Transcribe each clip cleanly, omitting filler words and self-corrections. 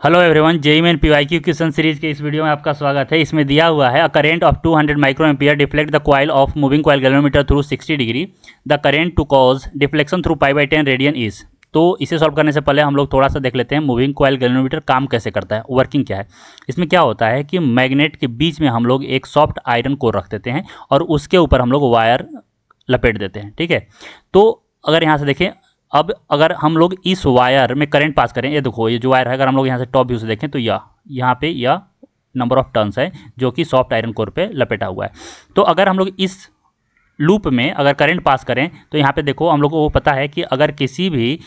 Hello everyone, JEE main PYQ question series के इस video में आपका स्वागत है। इसमें दिया हुआ है a current of 200 micro ampere deflect the coil of moving coil galvanometer through 60 degree. The current to cause deflection through π/10 radian is. तो इसे सॉल्व करने से पहले हम लोग थोड़ा सा देख लेते हैं मूविंग कॉइल गैल्वेनोमीटर काम कैसे करता है, वर्किंग क्या है। इसमें क्या होता है कि मैग्नेट के बीच में हम लोग एक सॉफ्ट आयरन कोर रख देते हैं और उसके ऊपर हम लोग वायर लपेट देते हैं। ठीक है, तो अगर यहाँ से देखें, अब अगर हम लोग इस वायर में करंट पास करें, ये देखो ये जो वायर है, अगर हम लोग यहाँ से टॉप व्यू से देखें तो यहाँ पे यह नंबर ऑफ टर्न्स है जो कि सॉफ्ट आयरन कोर पे लपेटा हुआ है। तो अगर हम लोग इस लूप में अगर करंट पास करें तो यहाँ पे देखो हम लोग को वो पता है कि अगर किसी भी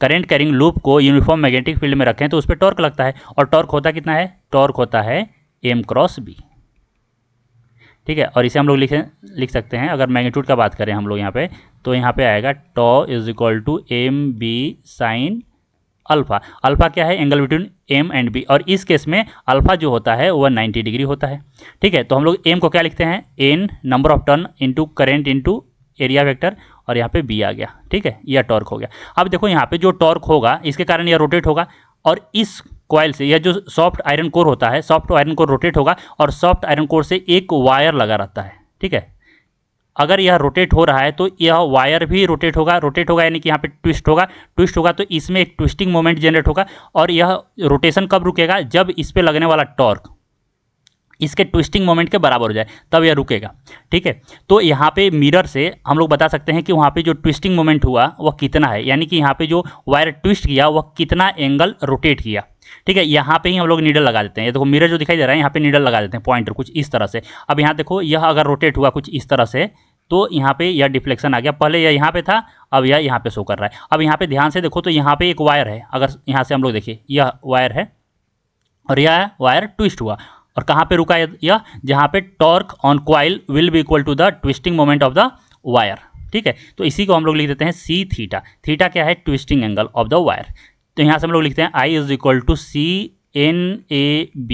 करंट कैरिंग लूप को यूनिफॉर्म मैग्नेटिक फील्ड में रखें तो उस पर टॉर्क लगता है, और टॉर्क होता कितना है? टॉर्क होता है m×b। ठीक है, और इसे हम लोग लिख सकते हैं, अगर मैग्नीट्यूड का बात करें हम लोग यहाँ पे, तो यहाँ पे आएगा tau is equal to mb sine alpha. Alpha क्या है? Angle between m and b, और इस केस में अल्फा जो होता है वह 90 डिग्री होता है। ठीक है, तो हम लोग m को क्या लिखते हैं? n number of turn into current into area vector, और यहाँ पे b आ गया। ठीक है, यह टॉर्क हो गया। अब देखो यहाँ पे जो टॉर्क होगा इसके कारण यह रोटेट होगा, और इस कॉइल से यह जो सॉफ्ट आयरन कोर होता है, सॉफ्ट आयरन कोर रोटेट होगा, और सॉफ्ट आयरन कोर से एक वायर लगा रहता है। ठीक है, अगर यह रोटेट हो रहा है तो यह वायर भी रोटेट होगा यानी कि यहाँ पे ट्विस्ट होगा तो इसमें एक ट्विस्टिंग मोमेंट जनरेट होगा, और यह रोटेशन कब रुकेगा? जब इस पे लगने वाला टॉर्क इसके ट्विस्टिंग मोमेंट के बराबर हो जाए, तब यह रुकेगा। ठीक है, तो यहाँ पे मिरर से हम लोग बता सकते हैं कि वहाँ पे जो ट्विस्टिंग मोमेंट हुआ वह कितना है, यानी कि यहाँ पे जो वायर ट्विस्ट किया वह कितना एंगल रोटेट किया। ठीक है, यहाँ पे ही हम लोग नीडल लगा देते हैं। ये देखो मिरर जो दिखाई दे रहा है, यहाँ पे नीडल लगा देते हैं, पॉइंटर कुछ इस तरह से। अब यहाँ देखो, यह अगर रोटेट हुआ कुछ इस तरह से तो यहाँ पे यह डिफ्लेक्शन आ गया। पहले यह यहाँ पे था, अब यह यहाँ पे शो कर रहा है। अब यहाँ पे ध्यान से देखो तो यहाँ पे एक वायर है, अगर यहाँ से हम लोग देखिए यह वायर है और यह वायर ट्विस्ट हुआ, और कहाँ पे रुका यह? जहाँ पे torque on coil will be equal to the twisting moment of the wire. ठीक है, तो इसी को हम लोग लिख देते हैं सी थीटा। थीटा क्या है? Twisting angle of the wire. तो यहाँ से हम लोग लिखते हैं I is equal to CNAB,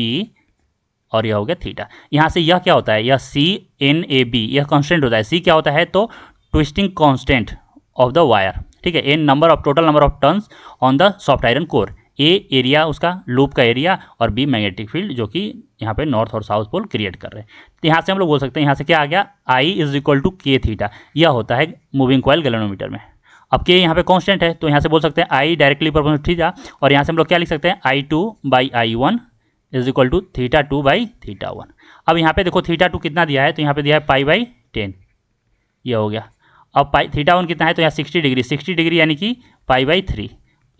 और यह हो गया थीटा। यहाँ से यह क्या होता है? यह CNAB यह कांस्टेंट होता है। C क्या होता है? तो twisting constant of the wire. ठीक है, N total number of turns on the soft iron core, A area उसका लूप का एरिया, और B मैग्नेटिक फील्ड जो कि यहाँ पे नॉर्थ और साउथ पोल क्रिएट कर रहे हैं। तो यहाँ से हम लोग बोल सकते हैं, यहाँ से क्या आ गया? I is equal to K theta. यह होता है मूविंग कॉइल गैल्वेनोमीटर में। अब K यहाँ पे कांस्टेंट है, तो यहाँ से बोल सकते हैं I डायरेक्टली प्रोपोर्शनल थीटा, और यहाँ से हम लोग क्या लिख सकते हैं? I2/I1 is equal to θ2/θ1। अब यहाँ पे देखो θ2 कितना दिया है, तो यहाँ पे दिया है π/10, यह हो गया। अब θ1 कितना है? तो यहाँ 60 डिग्री यानी कि π/3।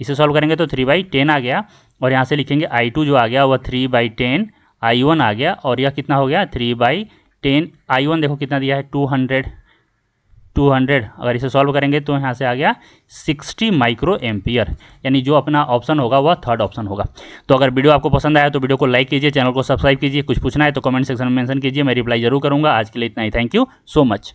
इसे सॉल्व करेंगे तो 3/10 आ गया, और यहाँ से लिखेंगे I2 जो आ गया वह 3/10, I1 आ गया, और यह कितना हो गया? 3/10। I1 देखो कितना दिया है? 200। अगर इसे सॉल्व करेंगे तो यहाँ से आ गया 60 माइक्रो एम्पियर, यानी जो अपना ऑप्शन होगा वह थर्ड ऑप्शन होगा। तो अगर वीडियो आपको पसंद आया तो वीडियो को लाइक कीजिए, चैनल को सब्सक्राइब कीजिए। कुछ पूछना है तो कमेंट सेक्शन में मेंशन कीजिए, मैं रिप्लाई जरूर करूँगा। आज के लिए इतना ही, थैंक यू सो मच।